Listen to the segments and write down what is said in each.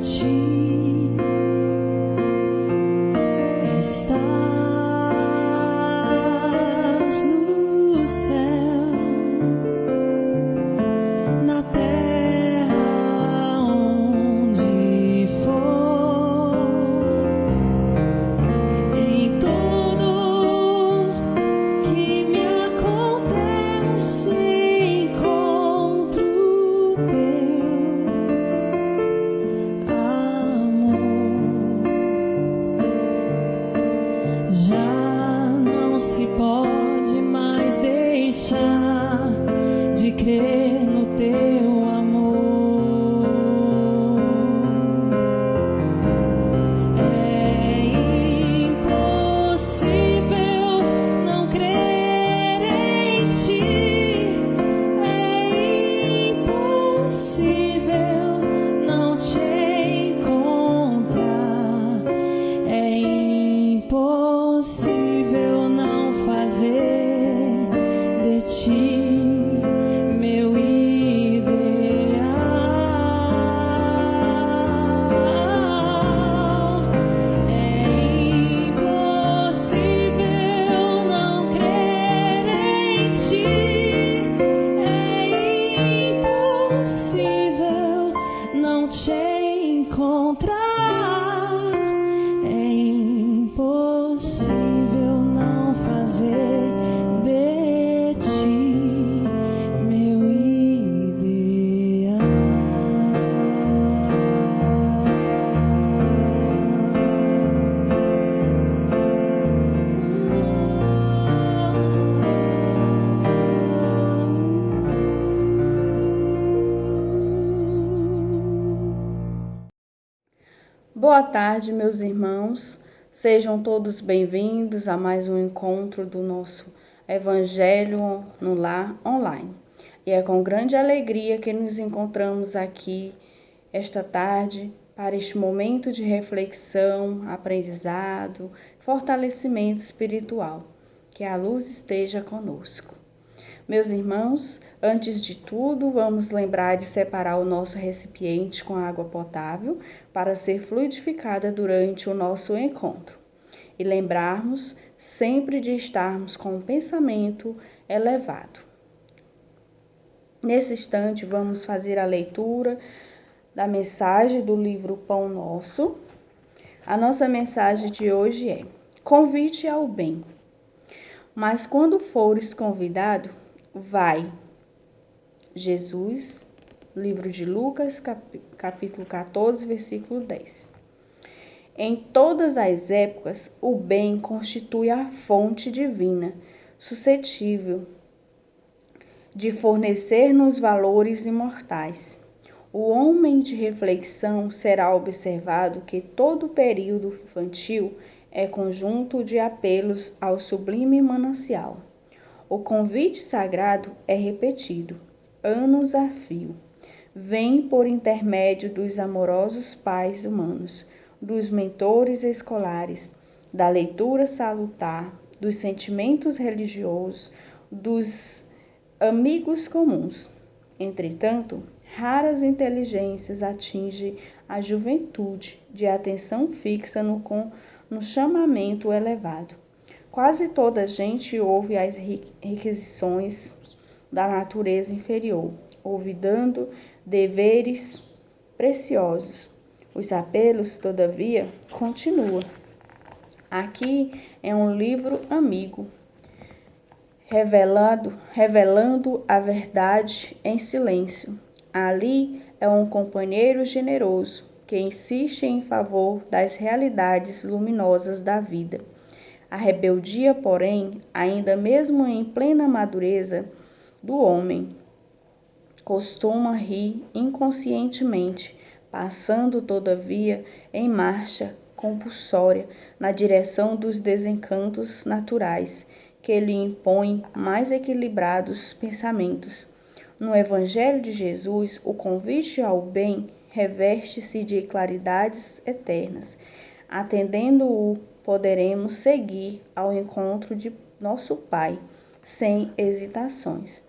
ti estás no céu, na terra onde for, em tudo que me acontece encontro teu amor. Já não se pode mais deixar de crer no teu amor. É impossível não crer em ti, é impossível não te encontrar, é impossível não fazer de ti meu ideal. É impossível não crer em ti, é impossível não te encontrar, é impossível não fazer de ti meu ideal. Boa tarde, meus irmãos. Sejam todos bem-vindos a mais um encontro do nosso Evangelho no Lar online. E é com grande alegria que nos encontramos aqui esta tarde para este momento de reflexão, aprendizado, fortalecimento espiritual. Que a luz esteja conosco. Meus irmãos, antes de tudo, vamos lembrar de separar o nosso recipiente com água potável para ser fluidificada durante o nosso encontro. E lembrarmos sempre de estarmos com o pensamento elevado. Nesse instante, vamos fazer a leitura da mensagem do livro Pão Nosso. A nossa mensagem de hoje é: convite ao bem. Mas quando fores convidado, vai. Jesus, livro de Lucas, capítulo 14, versículo 10. Em todas as épocas, o bem constitui a fonte divina, suscetível de fornecer-nos valores imortais. O homem de reflexão será observado que todo o período infantil é conjunto de apelos ao sublime manancial. O convite sagrado é repetido, anos a fio. Vem por intermédio dos amorosos pais humanos, dos mentores escolares, da leitura salutar, dos sentimentos religiosos, dos amigos comuns. Entretanto, raras inteligências atingem a juventude de atenção fixa no chamamento elevado. Quase toda a gente ouve as requisições da natureza inferior, olvidando deveres preciosos. Os apelos, todavia, continuam. Aqui é um livro amigo, revelando a verdade em silêncio. Ali é um companheiro generoso que insiste em favor das realidades luminosas da vida. A rebeldia, porém, ainda mesmo em plena madureza do homem, costuma rir inconscientemente, passando, todavia, em marcha compulsória na direção dos desencantos naturais que lhe impõem mais equilibrados pensamentos. No Evangelho de Jesus, o convite ao bem reveste-se de claridades eternas. Atendendo-o, poderemos seguir ao encontro de nosso Pai, sem hesitações.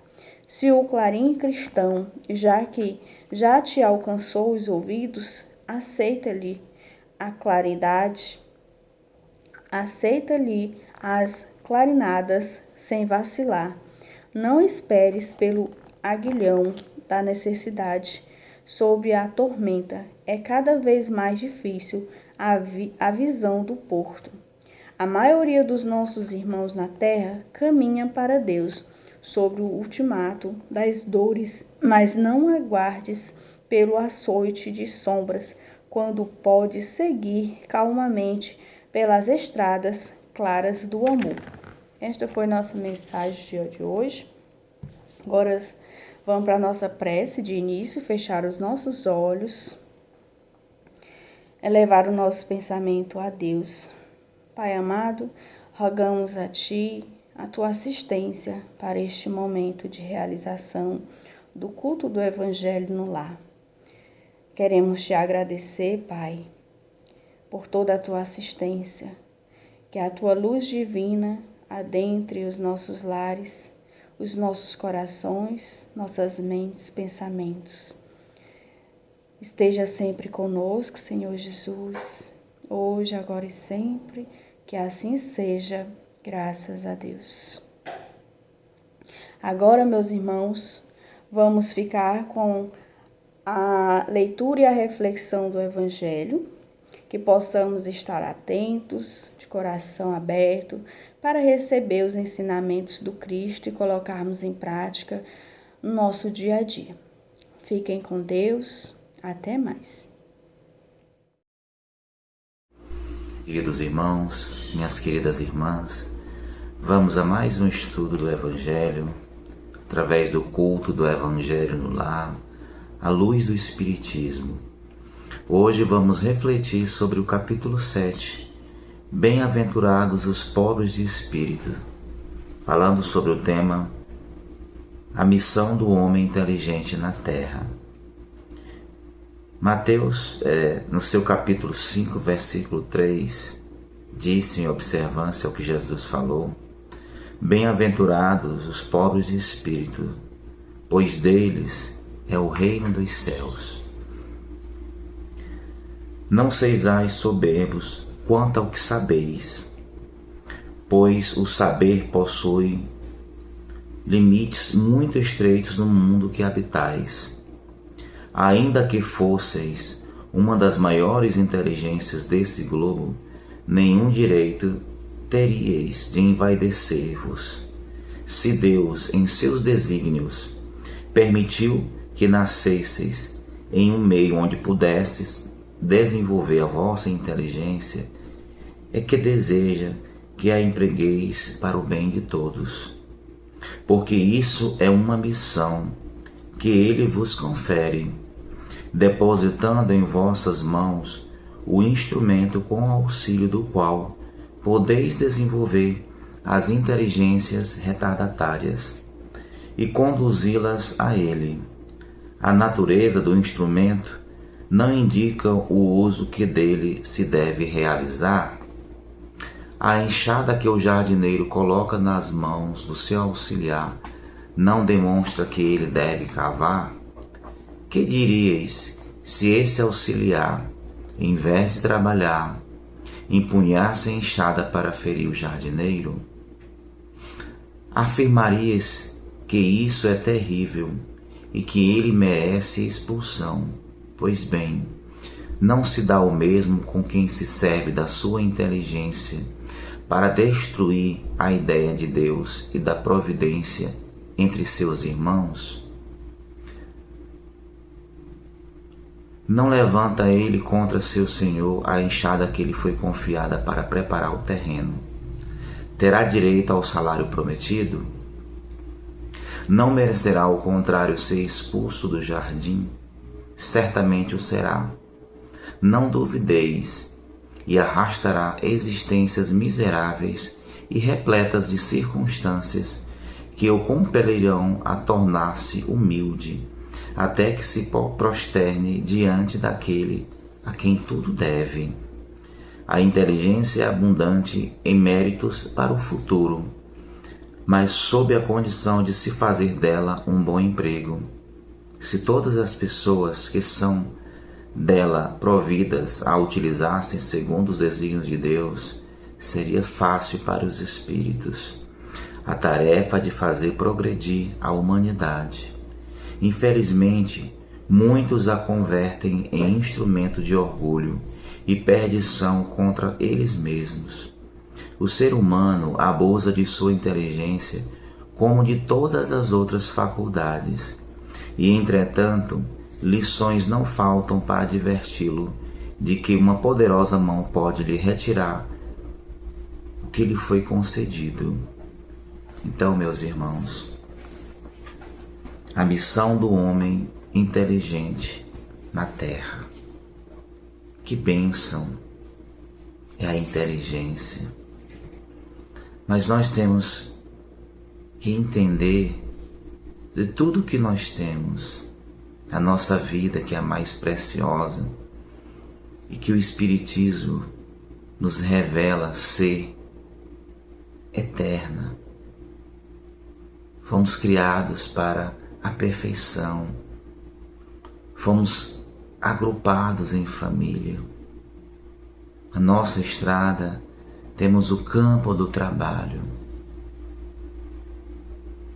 Se o clarim cristão, já te alcançou os ouvidos, aceita-lhe a claridade, aceita-lhe as clarinadas sem vacilar. Não esperes pelo aguilhão da necessidade. Sob a tormenta, é cada vez mais difícil a visão do porto. A maioria dos nossos irmãos na terra caminha para Deus sobre o ultimato das dores, mas não aguardes pelo açoite de sombras, quando podes seguir calmamente pelas estradas claras do amor. Esta foi nossa mensagem de hoje. Agora vamos para a nossa prece de início, fechar os nossos olhos, elevar o nosso pensamento a Deus. Pai amado, rogamos a Ti a Tua assistência para este momento de realização do culto do Evangelho no lar. Queremos Te agradecer, Pai, por toda a Tua assistência, que a Tua luz divina adentre os nossos lares, os nossos corações, nossas mentes, pensamentos. Esteja sempre conosco, Senhor Jesus, hoje, agora e sempre, que assim seja, graças a Deus. Agora, meus irmãos, vamos ficar com a leitura e a reflexão do Evangelho, que possamos estar atentos, de coração aberto, para receber os ensinamentos do Cristo e colocarmos em prática no nosso dia a dia. Fiquem com Deus, até mais. Queridos irmãos, minhas queridas irmãs, vamos a mais um estudo do Evangelho, através do culto do Evangelho no lar, à luz do Espiritismo. Hoje vamos refletir sobre o capítulo 7, Bem-aventurados os pobres de espírito, falando sobre o tema A missão do homem inteligente na Terra. Mateus, no seu capítulo 5, versículo 3, disse em observância ao que Jesus falou: Bem-aventurados os pobres de espírito, pois deles é o reino dos céus. Não sejais soberbos quanto ao que sabeis, pois o saber possui limites muito estreitos no mundo que habitais. Ainda que fosseis uma das maiores inteligências desse globo, nenhum direito teríeis de envaidecer-vos. Se Deus, em seus desígnios, permitiu que nascesseis em um meio onde pudesses desenvolver a vossa inteligência, é que deseja que a empregueis para o bem de todos, porque isso é uma missão que Ele vos confere, depositando em vossas mãos o instrumento com auxílio do qual podeis desenvolver as inteligências retardatárias e conduzi-las a Ele. A natureza do instrumento não indica o uso que dele se deve realizar. A enxada que o jardineiro coloca nas mãos do seu auxiliar não demonstra que ele deve cavar? Que diríeis se esse auxiliar, em vez de trabalhar, empunhasse a enxada para ferir o jardineiro? Afirmarias que isso é terrível e que ele merece expulsão. Pois bem, não se dá o mesmo com quem se serve da sua inteligência para destruir a ideia de Deus e da providência entre seus irmãos? Não levanta ele contra seu senhor a enxada que lhe foi confiada para preparar o terreno. Terá direito ao salário prometido? Não merecerá, ao contrário, ser expulso do jardim? Certamente o será. Não duvideis, e arrastará existências miseráveis e repletas de circunstâncias que o compelirão a tornar-se humilde, até que se prosterne diante daquele a quem tudo deve. A inteligência é abundante em méritos para o futuro, mas sob a condição de se fazer dela um bom emprego. Se todas as pessoas que são dela providas a utilizar-se segundo os desígnios de Deus, seria fácil para os espíritos a tarefa de fazer progredir a humanidade. Infelizmente, muitos a convertem em instrumento de orgulho e perdição contra eles mesmos. O ser humano abusa de sua inteligência como de todas as outras faculdades, e entretanto, lições não faltam para adverti-lo de que uma poderosa mão pode lhe retirar o que lhe foi concedido. Então, meus irmãos, a missão do homem inteligente na Terra, que bênção é a inteligência. Mas nós temos que entender de tudo que nós temos, a nossa vida, que é a mais preciosa e que o Espiritismo nos revela ser eterna. Fomos criados para a perfeição, fomos agrupados em família. A nossa estrada, temos o campo do trabalho,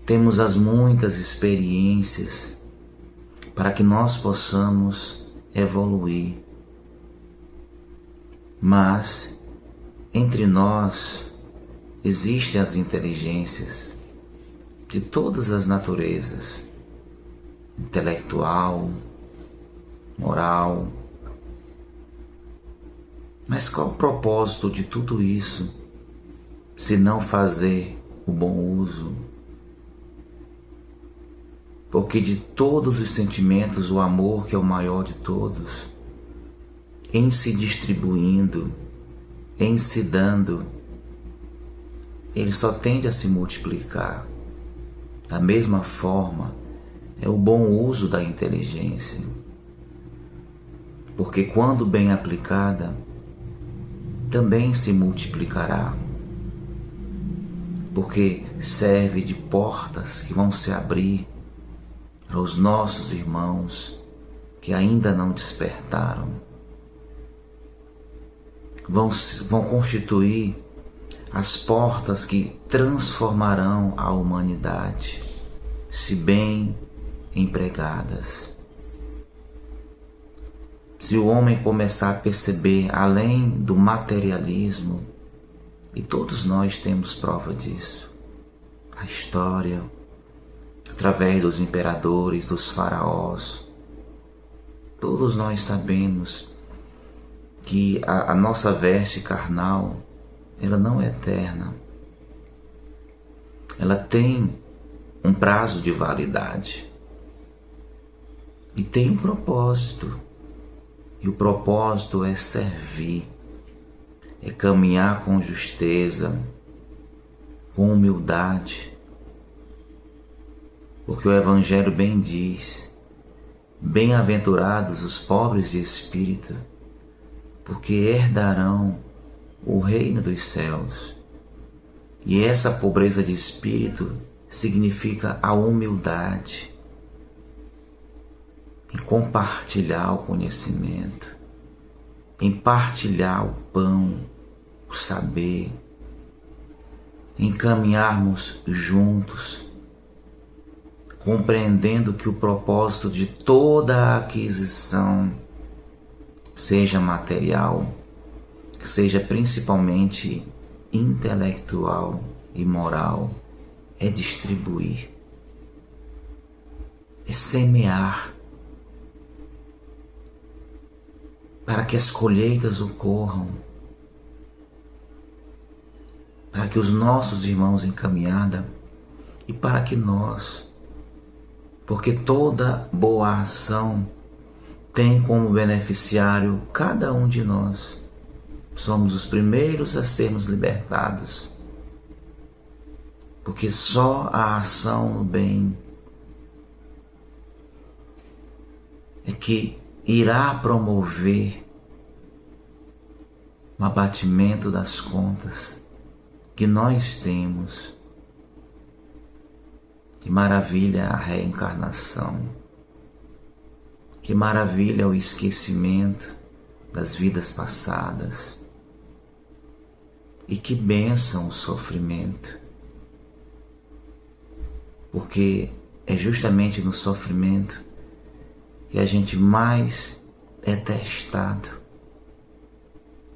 temos as muitas experiências para que nós possamos evoluir. Mas entre nós existem as inteligências de todas as naturezas, intelectual, moral. Mas qual o propósito de tudo isso, se não fazer o bom uso? Porque de todos os sentimentos, o amor, que é o maior de todos, em se distribuindo, em se dando, ele só tende a se multiplicar. Da mesma forma, é o bom uso da inteligência. Porque quando bem aplicada, também se multiplicará. Porque serve de portas que vão se abrir para os nossos irmãos que ainda não despertaram. Vão constituir as portas que transformarão a humanidade, se bem empregadas. Se o homem começar a perceber além do materialismo, e todos nós temos prova disso, a história, através dos imperadores, dos faraós, todos nós sabemos que a nossa veste carnal, ela não é eterna. Ela tem um prazo de validade e tem um propósito. E o propósito é servir, é caminhar com justeza, com humildade. Porque o Evangelho bem diz: bem-aventurados os pobres de espírito, porque herdarão o reino dos céus. E essa pobreza de espírito significa a humildade, em compartilhar o conhecimento, em partilhar o pão, o saber, em caminharmos juntos, compreendendo que o propósito de toda a aquisição, seja material, seja principalmente intelectual e moral, é distribuir, é semear, para que as colheitas ocorram, para que os nossos irmãos em caminhada e para que nós, porque toda boa ação tem como beneficiário cada um de nós. Somos os primeiros a sermos libertados, porque só a ação no bem é que irá promover o abatimento das contas que nós temos. Que maravilha a reencarnação! Que maravilha o esquecimento das vidas passadas. E que bênção o sofrimento. Porque é justamente no sofrimento que a gente mais é testado.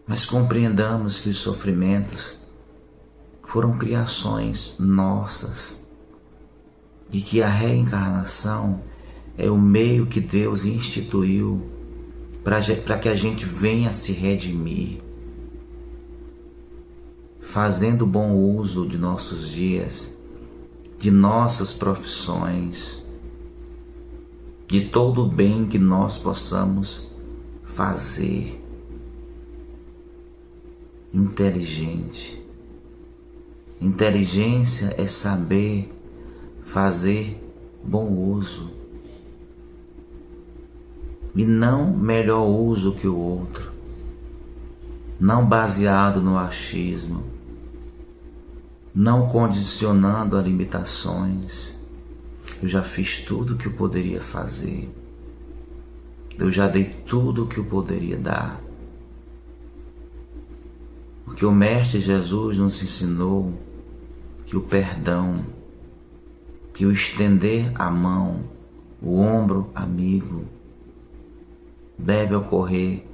Mas compreendamos que os sofrimentos foram criações nossas e que a reencarnação é o meio que Deus instituiu para que a gente venha se redimir, fazendo bom uso de nossos dias, de nossas profissões, de todo o bem que nós possamos fazer. Inteligente. Inteligência é saber fazer bom uso e não melhor uso que o outro, não baseado no achismo, não condicionando a limitações. Eu já fiz tudo o que eu poderia fazer, eu já dei tudo o que eu poderia dar. Porque o Mestre Jesus nos ensinou que o perdão, que o estender a mão, o ombro amigo, deve ocorrer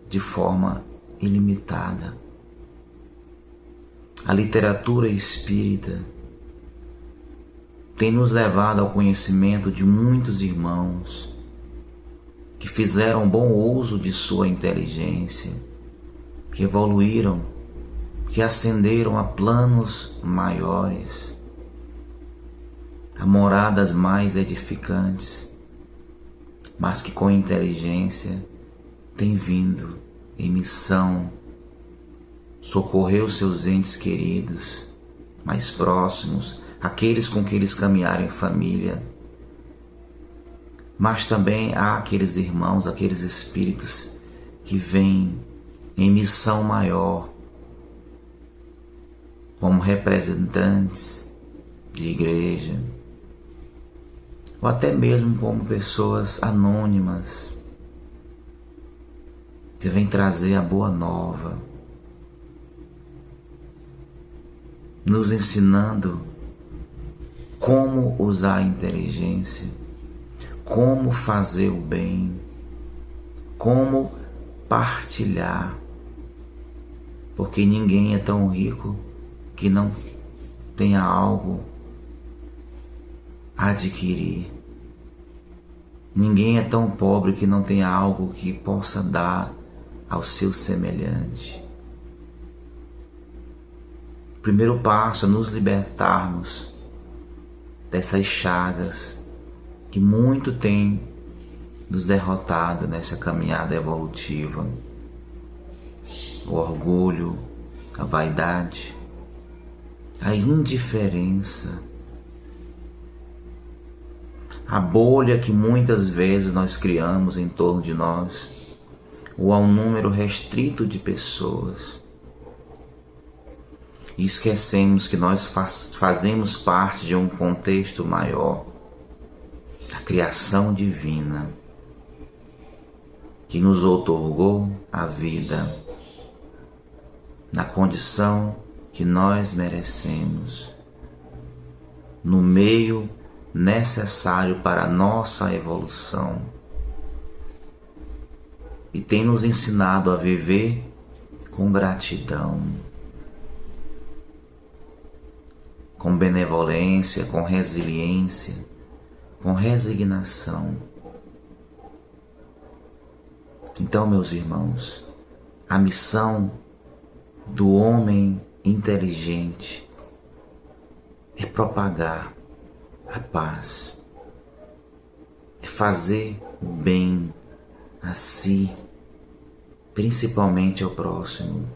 de forma ilimitada. A literatura espírita tem nos levado ao conhecimento de muitos irmãos que fizeram bom uso de sua inteligência, que evoluíram, que ascenderam a planos maiores, a moradas mais edificantes, mas que com inteligência tem vindo em missão socorrer os seus entes queridos, mais próximos, aqueles com que eles caminharam em família, mas também há aqueles irmãos, aqueles espíritos que vêm em missão maior, como representantes de igreja, ou até mesmo como pessoas anônimas, que vêm trazer a boa nova, nos ensinando como usar a inteligência, como fazer o bem, como partilhar, porque ninguém é tão rico que não tenha algo a adquirir. Ninguém é tão pobre que não tenha algo que possa dar ao seu semelhante. O primeiro passo é nos libertarmos dessas chagas que muito tem nos derrotado nessa caminhada evolutiva. O orgulho, a vaidade, a indiferença, a bolha que muitas vezes nós criamos em torno de nós, ou a um número restrito de pessoas, e esquecemos que nós fazemos parte de um contexto maior, a criação divina, que nos outorgou a vida na condição que nós merecemos, no meio necessário para a nossa evolução, e tem nos ensinado a viver com gratidão, com benevolência, com resiliência, com resignação. Então, meus irmãos, a missão do homem inteligente é propagar a paz, é fazer o bem a si, principalmente ao próximo.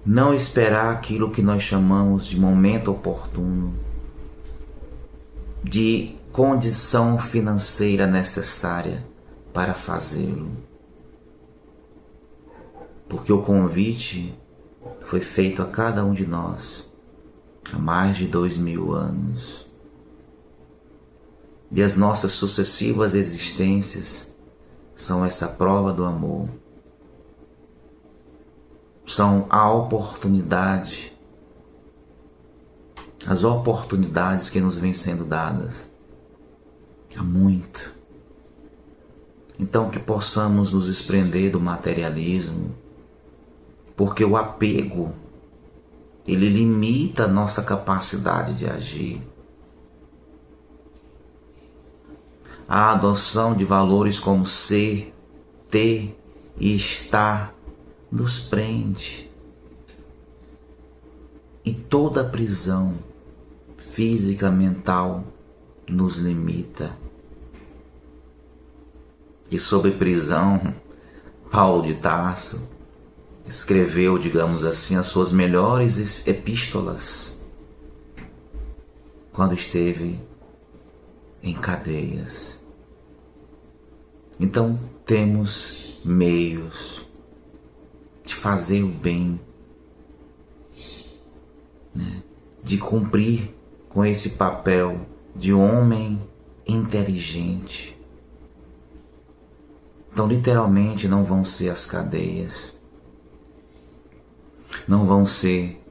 Não esperar aquilo que nós chamamos de momento oportuno, de condição financeira necessária para fazê-lo. Porque o convite foi feito a cada um de nós há mais de 2000 anos. E as nossas sucessivas existências são essa prova do amor. São a oportunidade, as oportunidades que nos vêm sendo dadas há muito. Então que possamos nos desprender do materialismo, porque o apego, ele limita a nossa capacidade de agir. A adoção de valores como ser, ter e estar nos prende. E toda prisão física, mental, nos limita. E sobre prisão, Paulo de Tarso escreveu, digamos assim, as suas melhores epístolas quando esteve em cadeias. Então temos meios de fazer o bem, né? De cumprir com esse papel de homem inteligente. Então literalmente não vão ser as cadeias, não vão ser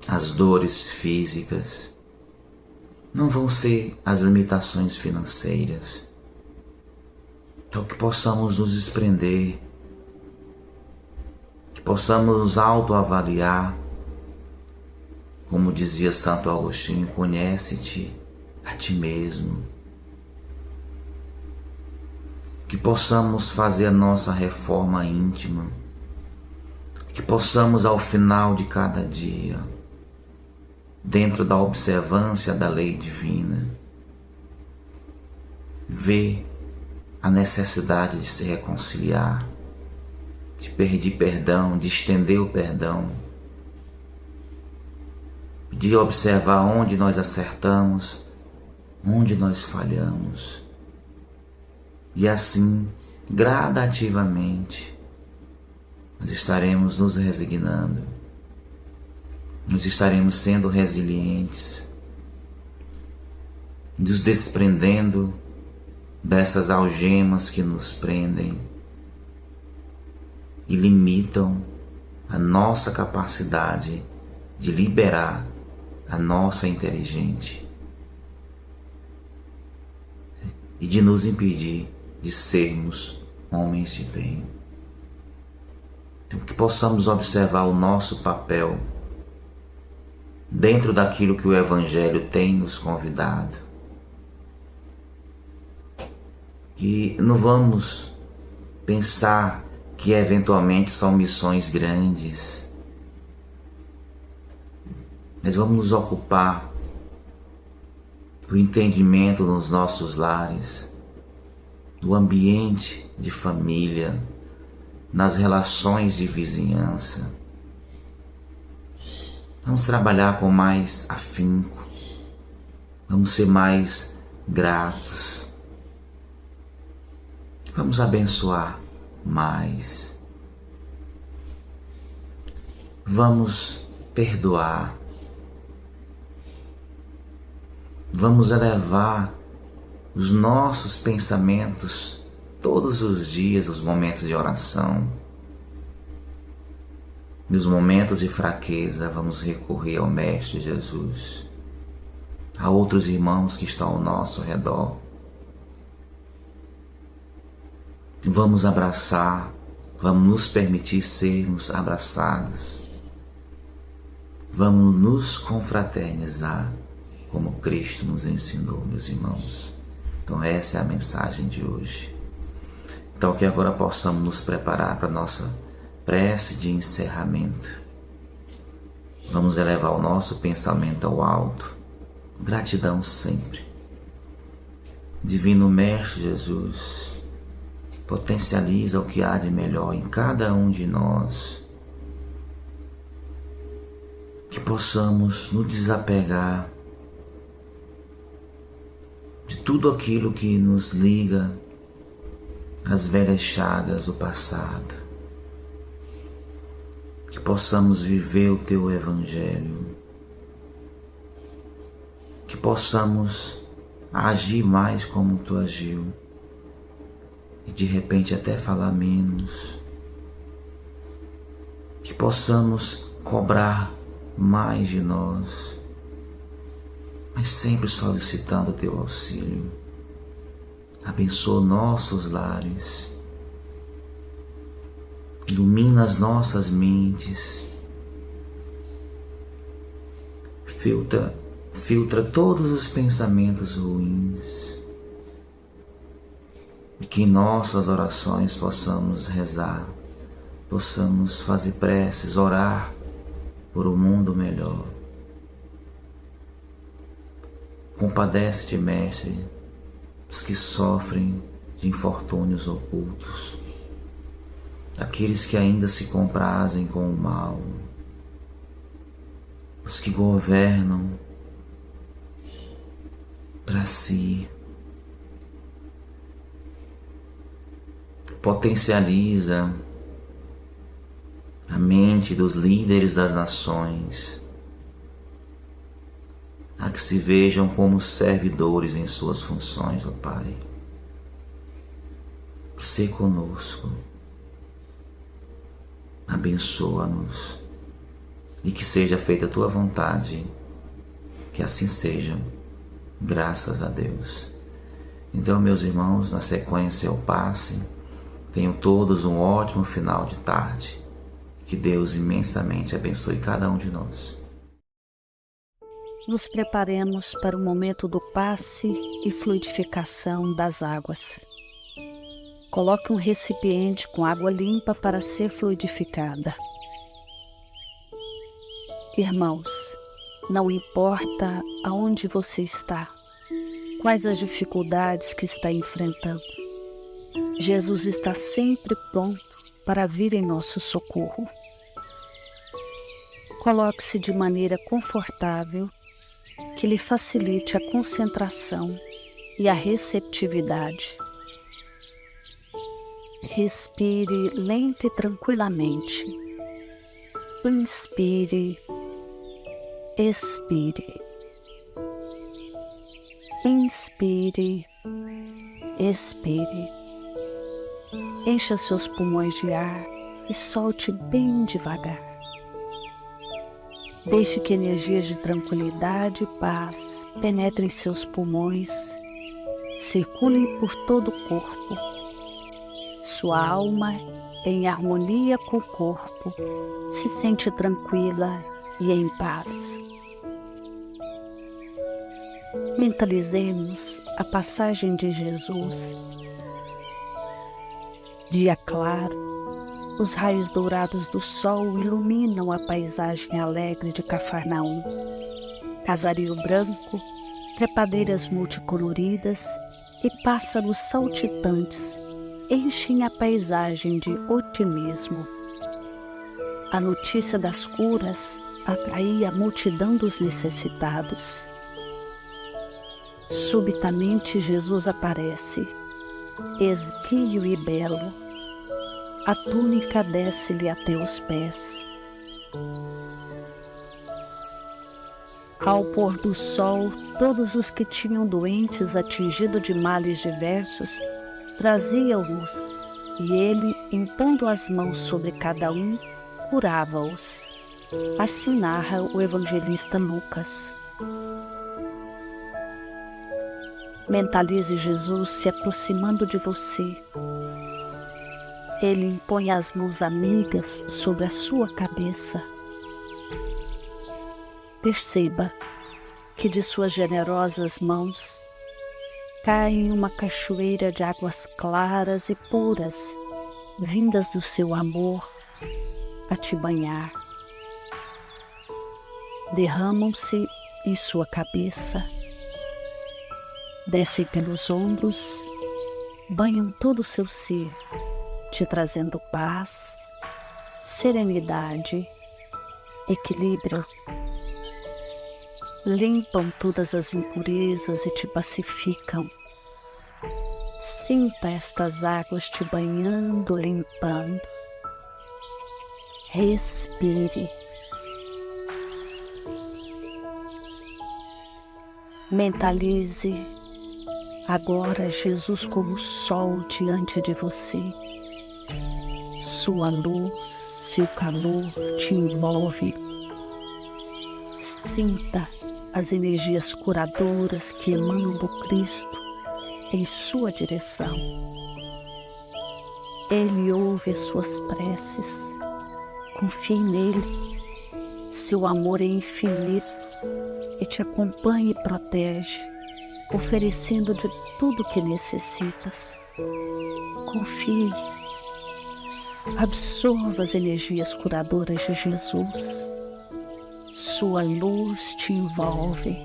as dores físicas, não vão ser as limitações financeiras. Então que possamos nos desprender, que possamos nos autoavaliar, como dizia Santo Agostinho, conhece-te a ti mesmo. Que possamos fazer a nossa reforma íntima, que possamos ao final de cada dia, dentro da observância da lei divina, ver a necessidade de se reconciliar, de pedir perdão, de estender o perdão, de observar onde nós acertamos, onde nós falhamos. E assim, gradativamente, nós estaremos nos resignando, nós estaremos sendo resilientes, nos desprendendo dessas algemas que nos prendem e limitam a nossa capacidade de liberar a nossa inteligência e de nos impedir de sermos homens de bem. Então que possamos observar o nosso papel dentro daquilo que o Evangelho tem nos convidado. Que não vamos pensar que eventualmente são missões grandes, mas vamos nos ocupar do entendimento nos nossos lares, do ambiente de família, nas relações de vizinhança. Vamos trabalhar com mais afinco, vamos ser mais gratos, vamos abençoar mais, vamos perdoar, vamos elevar os nossos pensamentos todos os dias, os momentos de oração. Nos momentos de fraqueza, vamos recorrer ao Mestre Jesus, a outros irmãos que estão ao nosso redor. Vamos abraçar, vamos nos permitir sermos abraçados. Vamos nos confraternizar, como Cristo nos ensinou, meus irmãos. Então essa é a mensagem de hoje. Então que agora possamos nos preparar para a nossa prece de encerramento. Vamos elevar o nosso pensamento ao alto. Gratidão sempre. Divino Mestre Jesus, potencializa o que há de melhor em cada um de nós. Que possamos nos desapegar de tudo aquilo que nos liga às velhas chagas do passado. Que possamos viver o Teu Evangelho. Que possamos a agir mais como tu agiu e de repente até falar menos. Que possamos cobrar mais de nós, mas sempre solicitando o teu auxílio. Abençoa nossos lares, ilumina as nossas mentes, filtra todos os pensamentos ruins, e que em nossas orações possamos rezar, possamos fazer preces, orar por um mundo melhor. Compadece-te, Mestre, dos que sofrem de infortúnios ocultos, daqueles que ainda se comprazem com o mal, os que governam para si. Potencializa a mente dos líderes das nações, a que se vejam como servidores em suas funções, ó Pai. Sê conosco, abençoa-nos e que seja feita a Tua vontade, que assim seja, graças a Deus. Então, meus irmãos, na sequência ao passe, tenham todos um ótimo final de tarde. Que Deus imensamente abençoe cada um de nós. Nos preparemos para o momento do passe e fluidificação das águas. Coloque um recipiente com água limpa para ser fluidificada. Irmãos, não importa aonde você está, quais as dificuldades que está enfrentando, Jesus está sempre pronto para vir em nosso socorro. Coloque-se de maneira confortável, que lhe facilite a concentração e a receptividade. Respire lenta e tranquilamente. Inspire, expire. Inspire, expire. Encha seus pulmões de ar e solte bem devagar. Deixe que energias de tranquilidade e paz penetrem seus pulmões, circulem por todo o corpo. Sua alma, em harmonia com o corpo, se sente tranquila e em paz. Mentalizemos a passagem de Jesus. Dia claro, os raios dourados do sol iluminam a paisagem alegre de Cafarnaum. Casario branco, trepadeiras multicoloridas e pássaros saltitantes enchem a paisagem de otimismo. A notícia das curas atraía a multidão dos necessitados. Subitamente Jesus aparece, esguio e belo. A túnica desce-lhe até os pés. Ao pôr do sol, todos os que tinham doentes atingidos de males diversos traziam-nos, e ele, impondo as mãos sobre cada um, curava-os. Assim narra o evangelista Lucas. Mentalize Jesus se aproximando de você. Ele impõe as mãos amigas sobre a sua cabeça. Perceba que de suas generosas mãos cai uma cachoeira de águas claras e puras, vindas do seu amor a te banhar. Derramam-se em sua cabeça, descem pelos ombros, banham todo o seu ser, te trazendo paz, serenidade, equilíbrio. Limpam todas as impurezas e te pacificam. Sinta estas águas te banhando, limpando. Respire. Mentalize Agora Jesus como sol diante de você. Sua luz, seu calor te envolve. Sinta as energias curadoras que emanam do Cristo em sua direção. Ele ouve as suas preces. Confie nele. Seu amor é infinito e te acompanha e protege, oferecendo de tudo que necessitas. Confie. Absorva as energias curadoras de Jesus. Sua luz te envolve.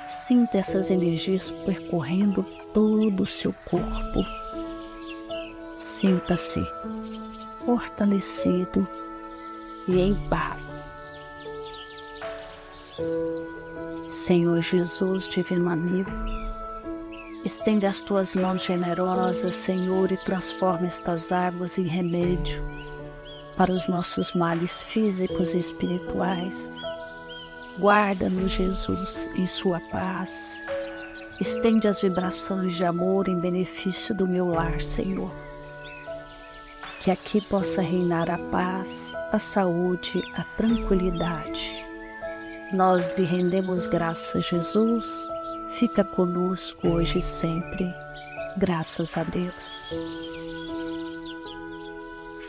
Sinta essas energias percorrendo todo o seu corpo. Sinta-se fortalecido e em paz. Senhor Jesus, divino amigo, estende as tuas mãos generosas, Senhor, e transforma estas águas em remédio para os nossos males físicos e espirituais. Guarda-nos, Jesus, em sua paz. Estende as vibrações de amor em benefício do meu lar, Senhor. Que aqui possa reinar a paz, a saúde, a tranquilidade. Nós lhe rendemos graças, Jesus. Fica conosco hoje e sempre. Graças a Deus.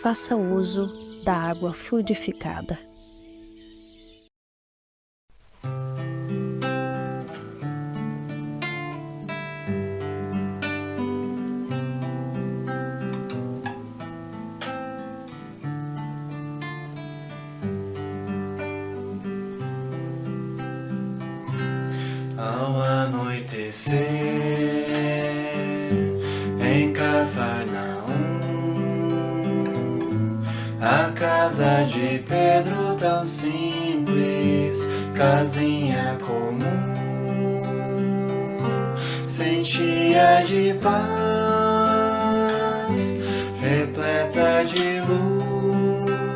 Faça uso da água fluidificada. Ao anoitecer em Cafarnaum, a casa de Pedro tão simples, casinha comum, sentia de paz, repleta de luz,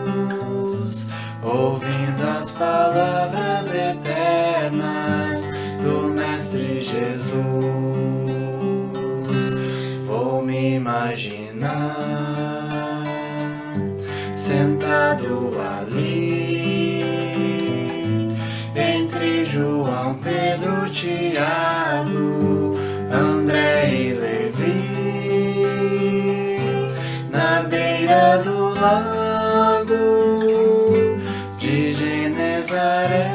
ouvindo as palavras eternas do Mestre Jesus. Vou me imaginar sentado ali entre João, Pedro, Tiago, André e Levi, na beira do lago de Genezaré,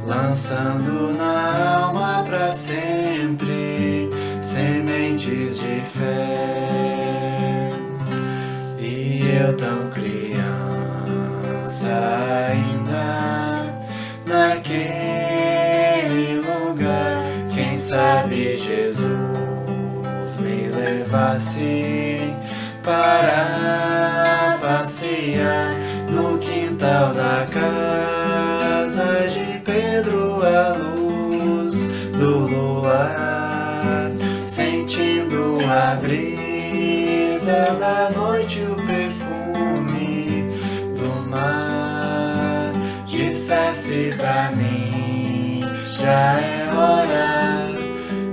lançando na alma para sempre sementes de fé. E eu tão criança ainda naquele lugar, quem sabe Jesus me levasse para passear no quintal da casa de Pedro, a luz do luar, sentindo a brisa da noite, o perfume do mar. Dissesse pra mim, já é hora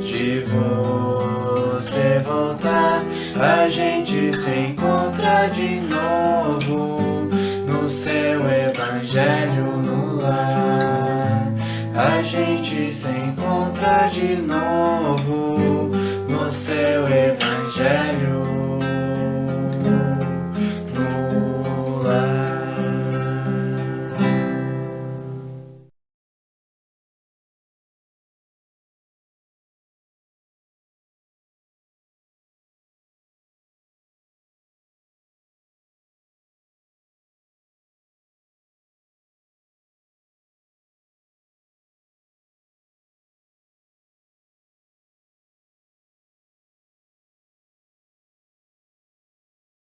de você voltar. A gente se encontra de novo no seu evangelho no lar. A gente se encontra de novo no seu evangelho